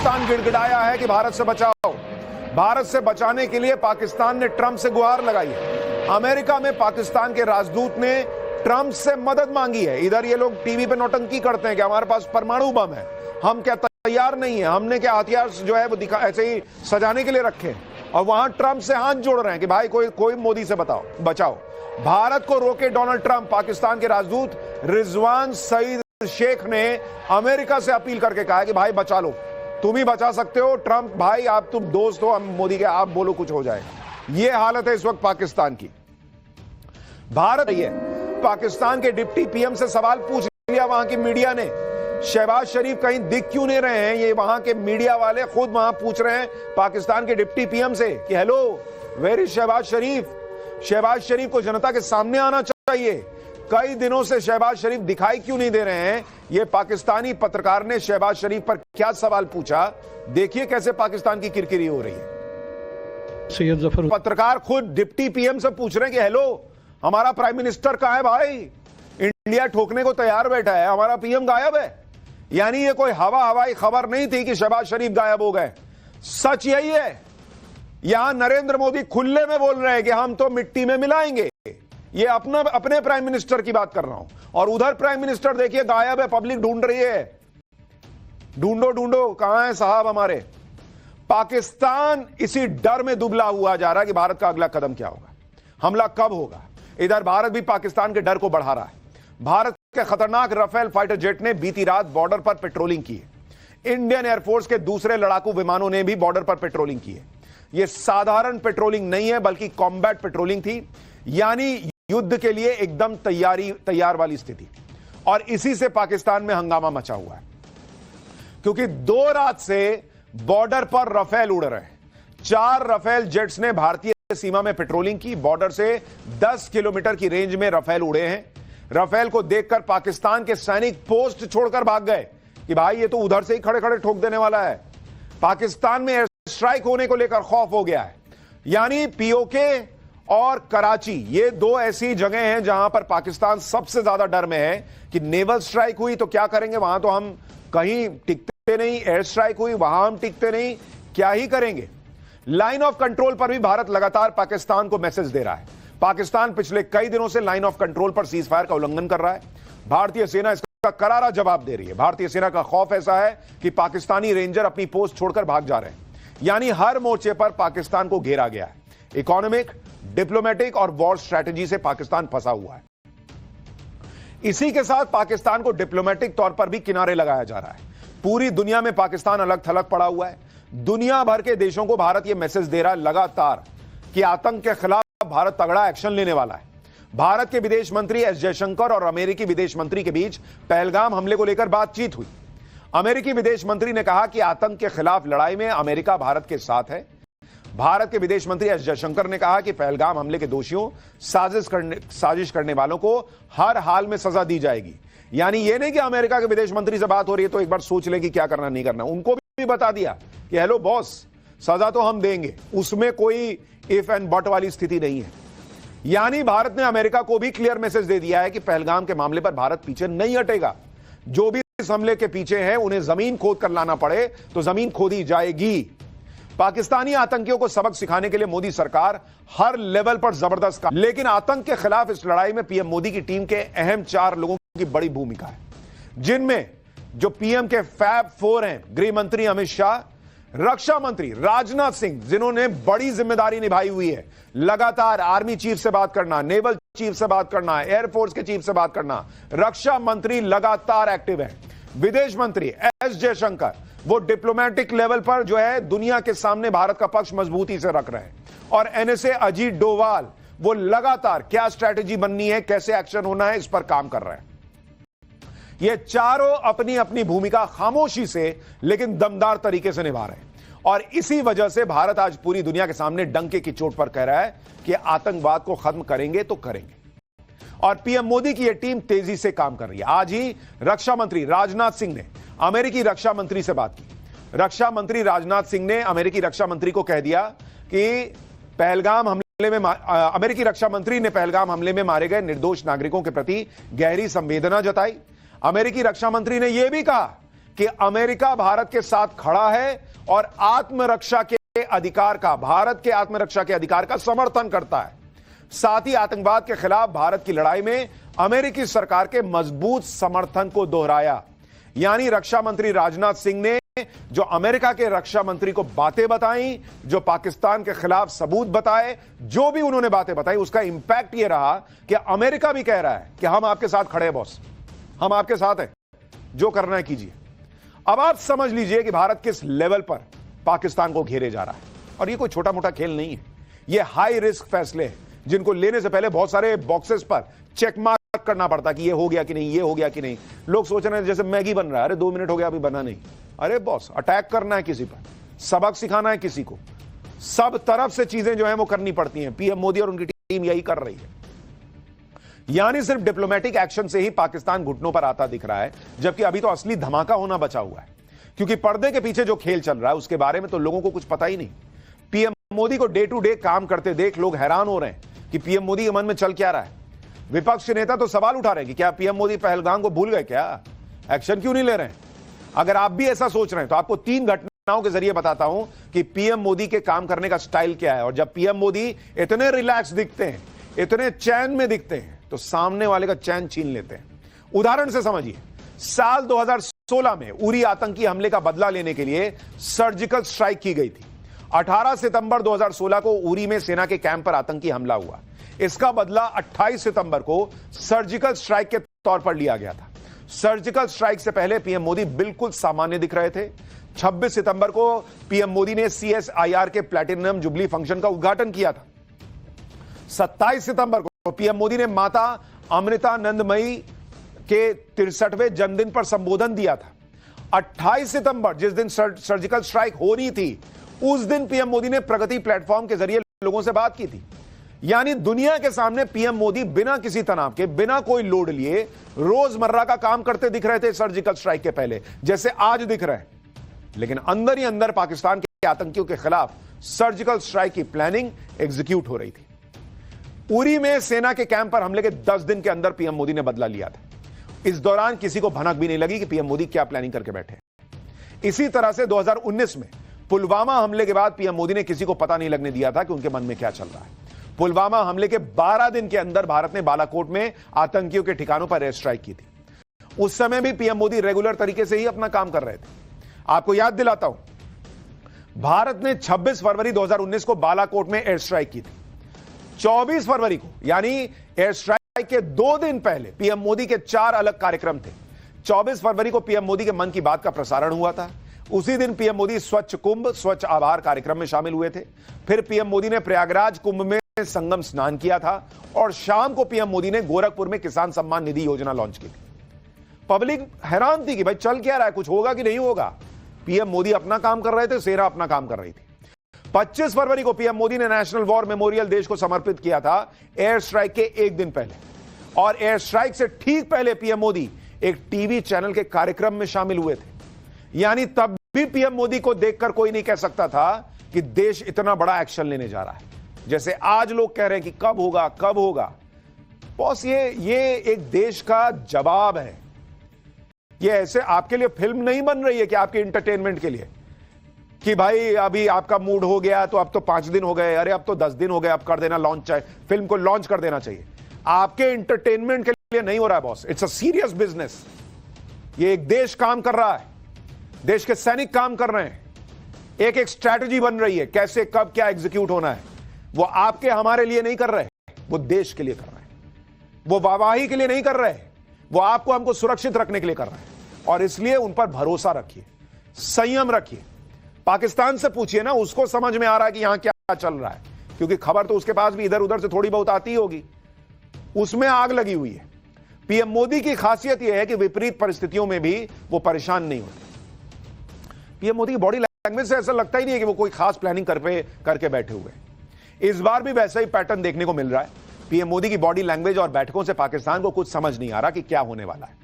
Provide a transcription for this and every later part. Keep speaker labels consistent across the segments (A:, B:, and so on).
A: पाकिस्तान गिड़गिड़ाया है कि भारत से बचाओ। भारत से बचाने के लिए पाकिस्तान ने ट्रंप से गुहार लगाई है। अमेरिका में पाकिस्तान के राजदूत ने ट्रंप से मदद मांगी है। इधर ये लोग टीवी पे नौटंकी करते हैं कि हमारे पास परमाणु बम है, हम क्या तैयार नहीं है, हमने क्या हथियार जो है वो दिखा ऐसे ही सजाने के लिए रखे हैं। और वहां ट्रंप से हाथ जोड़ रहे हैं कि भाई कोई मोदी से बचाओ। भारत को रोके डोनाल्ड ट्रंप। पाकिस्तान के राजदूत रिजवान सईद शेख ने अमेरिका से अपील करके कहा कि भाई बचा लो, तुम ही बचा सकते हो। ट्रंप भाई आप तुम दोस्त हो हम मोदी के, आप बोलो कुछ हो जाएगा। यह हालत है इस वक्त पाकिस्तान की। भारत ये पाकिस्तान के डिप्टी पीएम से सवाल पूछ लिया वहां की मीडिया ने। शहबाज शरीफ कहीं दिख क्यों नहीं रहे हैं, ये वहां के मीडिया वाले खुद वहां पूछ रहे हैं पाकिस्तान के डिप्टी पीएम से कि हेलो वेयर इज शहबाज शरीफ। शहबाज शरीफ को जनता के सामने आना चाहिए। कई दिनों से शहबाज शरीफ दिखाई क्यों नहीं दे रहे हैं। ये पाकिस्तानी पत्रकार ने शहबाज शरीफ पर क्या सवाल पूछा, देखिए कैसे पाकिस्तान की किरकिरी हो रही है।
B: सैयद जफर
A: पत्रकार खुद डिप्टी पीएम से पूछ रहे हैं कि हेलो हमारा प्राइम मिनिस्टर कहां है भाई, इंडिया ठोकने को तैयार बैठा है, हमारा पीएम गायब है। यानी ये कोई हवाई खबर नहीं थी कि शहबाज शरीफ गायब हो गए। सच यही है। यहां नरेंद्र मोदी खुले में बोल रहे हैं कि हम तो मिट्टी में मिलाएंगे। ये अपने प्राइम मिनिस्टर की बात कर रहा हूं। और उधर प्राइम मिनिस्टर देखिए गायब है, पब्लिक ढूंढ रही है। ढूंढो कहां है साहब हमारे। पाकिस्तान इसी डर में दुबला हुआ जा रहा है कि भारत का अगला कदम क्या होगा, हमला कब होगा। इधर भारत भी पाकिस्तान के डर को बढ़ा रहा है। भारत के खतरनाक राफेल फाइटर जेट ने बीती रात बॉर्डर पर पेट्रोलिंग की है। इंडियन एयरफोर्स के दूसरे लड़ाकू विमानों ने भी बॉर्डर पर पेट्रोलिंग की है। यह साधारण पेट्रोलिंग नहीं है बल्कि कॉम्बैट पेट्रोलिंग थी, यानी युद्ध के लिए एकदम तैयार वाली स्थिति। और इसी से पाकिस्तान में हंगामा मचा हुआ है क्योंकि 2 रात से बॉर्डर पर राफेल उड़ रहे हैं। 4 राफेल जेट्स ने भारतीय सीमा में पेट्रोलिंग की। बॉर्डर से 10 किलोमीटर की रेंज में राफेल उड़े हैं। राफेल को देखकर पाकिस्तान के सैनिक पोस्ट छोड़कर भाग गए कि भाई ये तो उधर से ही खड़े खड़े ठोक देने वाला है। पाकिस्तान में एयर स्ट्राइक होने को लेकर खौफ हो गया है। यानी पीओके और कराची ये 2 ऐसी जगह हैं जहां पर पाकिस्तान सबसे ज्यादा डर में है कि नेवल स्ट्राइक हुई तो क्या करेंगे, वहां तो हम कहीं टिकते नहीं, एयर स्ट्राइक हुई वहां हम टिकते नहीं, क्या ही करेंगे। लाइन ऑफ कंट्रोल पर भी भारत लगातार पाकिस्तान को मैसेज दे रहा है। पाकिस्तान पिछले कई दिनों से लाइन ऑफ कंट्रोल पर सीज फायर का उल्लंघन कर रहा है। भारतीय सेना इसका करारा जवाब दे रही है। भारतीय सेना का खौफ ऐसा है कि पाकिस्तानी रेंजर अपनी पोस्ट छोड़कर भाग जा रहे हैं। यानी हर मोर्चे पर पाकिस्तान को घेरा गया है। इकोनॉमिक, डिप्लोमेटिक और वॉर स्ट्रैटेजी से पाकिस्तान फंसा हुआ है। इसी के साथ पाकिस्तान को डिप्लोमेटिक तौर पर भी किनारे लगाया जा रहा है। पूरी दुनिया में पाकिस्तान अलग थलग पड़ा हुआ है। दुनिया भर के देशों को भारत यह मैसेज दे रहा है लगातार कि आतंक के खिलाफ भारत तगड़ा एक्शन लेने वाला है। भारत के विदेश मंत्री एस जयशंकर और अमेरिकी विदेश मंत्री के बीच पहलगाम हमले को लेकर बातचीत हुई। अमेरिकी विदेश मंत्री ने कहा कि आतंक के खिलाफ लड़ाई में अमेरिका भारत के साथ है। भारत के विदेश मंत्री एस जयशंकर ने कहा कि पहलगाम हमले के दोषियों, साजिश करने वालों को हर हाल में सजा दी जाएगी। यानी यह नहीं कि अमेरिका के विदेश मंत्री से बात हो रही है तो एक बार सोच लें कि क्या करना नहीं करना। उनको भी बता दिया कि हेलो बॉस, सजा तो हम देंगे, उसमें कोई इफ एंड बट वाली स्थिति नहीं है। यानी भारत ने अमेरिका को भी क्लियर मैसेज दे दिया है कि पहलगाम के मामले पर भारत पीछे नहीं हटेगा। जो भी इस हमले के पीछे हैं उन्हें जमीन खोद कर लाना पड़े तो जमीन खोदी जाएगी। पाकिस्तानी आतंकियों को सबक सिखाने के लिए मोदी सरकार हर लेवल पर जबरदस्त काम, लेकिन आतंक के खिलाफ इस लड़ाई में पीएम मोदी की टीम के अहम 4 लोगों की बड़ी भूमिका है, जिनमें जो पीएम के फैब 4 हैं, गृह मंत्री अमित शाह, रक्षा मंत्री राजनाथ सिंह जिन्होंने बड़ी जिम्मेदारी निभाई हुई है, लगातार आर्मी चीफ से बात करना, नेवल चीफ से बात करना, एयरफोर्स के चीफ से बात करना। रक्षा मंत्री लगातार एक्टिव है। विदेश मंत्री एस जयशंकर वो डिप्लोमेटिक लेवल पर जो है दुनिया के सामने भारत का पक्ष मजबूती से रख रहे हैं। और एनएसए अजीत डोवाल वो लगातार क्या स्ट्रैटेजी बननी है, कैसे एक्शन होना है, इस पर काम कर रहे हैं। ये चारों अपनी अपनी भूमिका खामोशी से लेकिन दमदार तरीके से निभा रहे हैं। और इसी वजह से भारत आज पूरी दुनिया के सामने डंके की चोट पर कह रहा है कि आतंकवाद को खत्म करेंगे तो करेंगे। और पीएम मोदी की यह टीम तेजी से काम कर रही है। आज ही रक्षा मंत्री राजनाथ सिंह ने अमेरिकी रक्षा मंत्री से बात की। रक्षा मंत्री राजनाथ सिंह ने अमेरिकी रक्षा मंत्री को कह दिया कि पहलगाम हमले में अमेरिकी रक्षा मंत्री ने पहलगाम हमले में मारे गए निर्दोष नागरिकों के प्रति गहरी संवेदना जताई। अमेरिकी रक्षा मंत्री ने यह भी कहा कि अमेरिका भारत के साथ खड़ा है और आत्मरक्षा के अधिकार का, भारत के आत्मरक्षा के अधिकार का समर्थन करता है। साथ ही आतंकवाद के खिलाफ भारत की लड़ाई में अमेरिकी सरकार के मजबूत समर्थन को दोहराया। यानी रक्षा मंत्री राजनाथ सिंह ने जो अमेरिका के रक्षा मंत्री को बातें बताई, जो पाकिस्तान के खिलाफ सबूत बताए, जो भी उन्होंने बातें बताई, उसका इंपैक्ट यह रहा कि अमेरिका भी कह रहा है कि हम आपके साथ खड़े हैं बॉस, हम आपके साथ हैं, जो करना है कीजिए। अब आप समझ लीजिए कि भारत किस लेवल पर पाकिस्तान को घेरे जा रहा है। और यह कोई छोटा मोटा खेल नहीं है, यह हाई रिस्क फैसले हैं जिनको लेने से पहले बहुत सारे बॉक्सेस पर चेक मार्क करना पड़ता कि ये हो गया कि नहीं, ये हो गया कि नहीं। लोग सोच रहे हैं जैसे मैगी बन रहा है, अरे 2 मिनट हो गया अभी बना नहीं। अरे बॉस, अटैक करना है किसी पर, सबक सिखाना है किसी को, सब तरफ से चीजें जो है वो करनी पड़ती हैं। पीएम मोदी और उनकी टीम यही कर रही है। यानी सिर्फ डिप्लोमेटिक एक्शन से ही पाकिस्तान घुटनों पर आता दिख रहा है, जबकि अभी तो असली धमाका होना बचा हुआ है। क्योंकि पर्दे के पीछे जो खेल चल रहा है उसके बारे में तो लोगों को कुछ पता ही नहीं। पीएम मोदी को डे टू डे काम करते देख लोग हैरान हो रहे हैं कि पीएम मोदी के मन में चल क्या रहा है। विपक्ष के नेता तो सवाल उठा रहे हैं कि क्या पीएम मोदी पहलगाम को भूल गए, क्या एक्शन क्यों नहीं ले रहे हैं। अगर आप भी ऐसा सोच रहे हैं तो आपको 3 घटनाओं के जरिए बताता हूं कि पीएम मोदी के काम करने का स्टाइल क्या है। और जब पीएम मोदी इतने रिलैक्स दिखते हैं, इतने चैन में दिखते हैं, तो सामने वाले का चैन छीन लेते हैं। उदाहरण से समझिए, साल 2016 में उरी आतंकी हमले का बदला लेने के लिए सर्जिकल स्ट्राइक की गई थी। 18 सितंबर 2016 को उरी में सेना के कैंप पर आतंकी हमला हुआ। इसका बदला 28 सितंबर को सर्जिकल स्ट्राइक के तौर पर लिया गया था। सर्जिकल स्ट्राइक से पहले पीएम मोदी बिल्कुल सामान्य दिख रहे थे। 26 सितंबर को पीएम मोदी ने CSIR के प्लैटिनम जुबली फंक्शन का उद्घाटन किया था। 27 सितंबर को पीएम मोदी ने माता अमृतानंदमयी के 63वें जन्मदिन पर संबोधन दिया था। 28 सितंबर जिस दिन सर्जिकल स्ट्राइक हो रही थी, उस दिन पीएम मोदी ने प्रगति प्लेटफॉर्म के जरिए लोगों से बात की थी। यानी दुनिया के सामने पीएम मोदी बिना किसी तनाव के, बिना कोई लोड लिए रोजमर्रा का काम करते दिख रहे थे सर्जिकल स्ट्राइक के पहले, जैसे आज दिख रहे हैं। लेकिन अंदर ही अंदर पाकिस्तान के आतंकियों के खिलाफ सर्जिकल स्ट्राइक की प्लानिंग एग्जीक्यूट हो रही थी। उरी में सेना के कैंप पर हमले के 10 दिन के अंदर पीएम मोदी ने बदला लिया था। इस दौरान किसी को भनक भी नहीं लगी कि पीएम मोदी क्या प्लानिंग करके बैठे। इसी तरह से 2019 में पुलवामा हमले के बाद पीएम मोदी ने किसी को पता नहीं लगने दिया था कि उनके मन में क्या चल रहा है। पुलवामा हमले के 12 दिन के अंदर भारत ने बालाकोट में आतंकियों के ठिकानों पर एयर स्ट्राइक की थी। उस समय भी पीएम मोदी रेगुलर तरीके से ही अपना काम कर रहे थे। आपको याद दिलाता हूं, भारत ने 26 फरवरी 2019 को बालाकोट में एयर स्ट्राइक की थी। 24 फरवरी को, यानी एयर स्ट्राइक के 2 दिन पहले, पीएम मोदी के 4 अलग कार्यक्रम थे। 24 फरवरी को पीएम मोदी के मन की बात का प्रसारण हुआ था। उसी दिन पीएम मोदी स्वच्छ कुंभ, स्वच्छ आभार कार्यक्रम में शामिल हुए थे। फिर पीएम मोदी ने प्रयागराज कुंभ में संगम स्नान किया था और शाम को पीएम मोदी ने गोरखपुर में किसान सम्मान निधि योजना लॉन्च की थी। पब्लिक हैरान थी कि भाई चल क्या रहा है, कुछ होगा कि नहीं होगा। पीएम मोदी अपना काम कर रहे थे, सेना अपना काम कर रही थी। 25 फरवरी को पीएम मोदी ने नेशनल वॉर मेमोरियल देश को समर्पित किया था एयर स्ट्राइक के 1 दिन पहले। और एयर स्ट्राइक से ठीक पहले पीएम मोदी एक टीवी चैनल के कार्यक्रम में शामिल हुए थे। यानी तब भी पीएम मोदी को देखकर कोई नहीं कह सकता था कि देश इतना बड़ा एक्शन लेने जा रहा है, जैसे आज लोग कह रहे हैं कि कब होगा कब होगा। बॉस, ये एक देश का जवाब है। ये ऐसे आपके लिए फिल्म नहीं बन रही है कि आपके एंटरटेनमेंट के लिए, कि भाई अभी आपका मूड हो गया तो अब तो 5 दिन हो गए, अरे अब तो 10 दिन हो गए, अब कर देना लॉन्च, फिल्म को लॉन्च कर देना चाहिए। आपके एंटरटेनमेंट के लिए नहीं हो रहा है boss, it's a serious business. ये एक देश काम कर रहा है, देश के सैनिक काम कर रहे हैं, एक एक स्ट्रैटेजी बन रही है, कैसे कब क्या एग्जीक्यूट होना है। वो आपके हमारे लिए नहीं कर रहे, वो देश के लिए कर रहे हैं। वो वाहवाही के लिए नहीं कर रहे, वो आपको हमको सुरक्षित रखने के लिए कर रहे हैं। और इसलिए उन पर भरोसा रखिए, संयम रखिए। पाकिस्तान से पूछिए ना, उसको समझ में आ रहा है कि यहां क्या चल रहा है, क्योंकि खबर तो उसके पास भी इधर उधर से थोड़ी बहुत आती होगी। उसमें आग लगी हुई है। पीएम मोदी की खासियत यह है कि विपरीत परिस्थितियों में भी वो परेशान नहीं होते। पीएम मोदी की बॉडी लैंग्वेज से ऐसा लगता ही नहीं है कि वो कोई खास प्लानिंग करके बैठे हुए। इस बार भी वैसा ही पैटर्न देखने को मिल रहा है। पीएम मोदी की बॉडी लैंग्वेज और बैठकों से पाकिस्तान को कुछ समझ नहीं आ रहा कि क्या होने वाला है।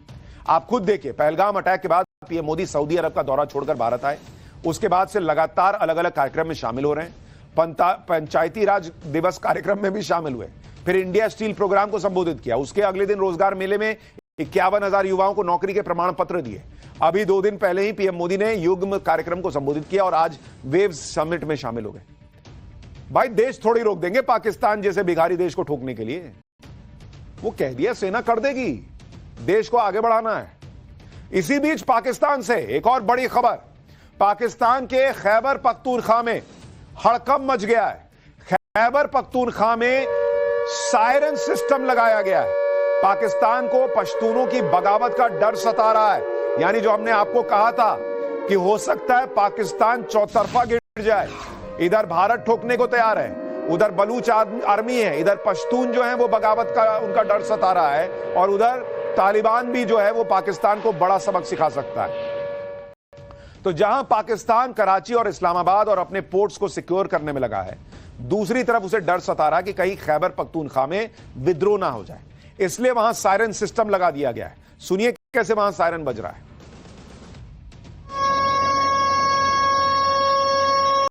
A: आप खुद देखिए, पहलगाम अटैक के बाद पीएम मोदी सऊदी अरब का दौरा छोड़कर भारत आए। उसके बाद से लगातार अलग अलग कार्यक्रम में शामिल हो रहे हैं। पंचायती राज दिवस कार्यक्रम में भी शामिल हुए, फिर इंडिया स्टील प्रोग्राम को संबोधित किया। उसके अगले दिन रोजगार मेले में 51,000 युवाओं को नौकरी के प्रमाण पत्र दिए। अभी 2 दिन पहले ही पीएम मोदी ने युग्म कार्यक्रम को संबोधित किया और आज वेव समिट में शामिल हो गए। भाई देश थोड़ी रोक देंगे पाकिस्तान जैसे भिखारी देश को ठोकने के लिए। वो कह दिया सेना कर देगी, देश को आगे बढ़ाना है। इसी बीच पाकिस्तान से एक और बड़ी खबर, पाकिस्तान के खैबर पख्तूनख्वा में हड़कंप मच गया है। खैबर पख्तूनख्वा में सायरन सिस्टम लगाया गया है। पाकिस्तान को पश्तूनों की बगावत का डर सता रहा है। यानी जो हमने आपको कहा था कि हो सकता है पाकिस्तान चौतरफा गिर जाए, इधर भारत ठोकने को तैयार है, उधर बलूच आर्मी है, इधर पश्तून जो है वो बगावत का उनका डर सता रहा है, और उधर तालिबान भी जो है वो पाकिस्तान को बड़ा सबक सिखा सकता है। तो जहां पाकिस्तान कराची और इस्लामाबाद और अपने पोर्ट्स को सिक्योर करने में लगा है, दूसरी तरफ उसे डर सता रहा कि कहीं खैबर पख्तूनख्वा में विद्रोह ना हो जाए, इसलिए वहां सायरन सिस्टम लगा दिया गया है। सुनिए कैसे वहां सायरन बज रहा है।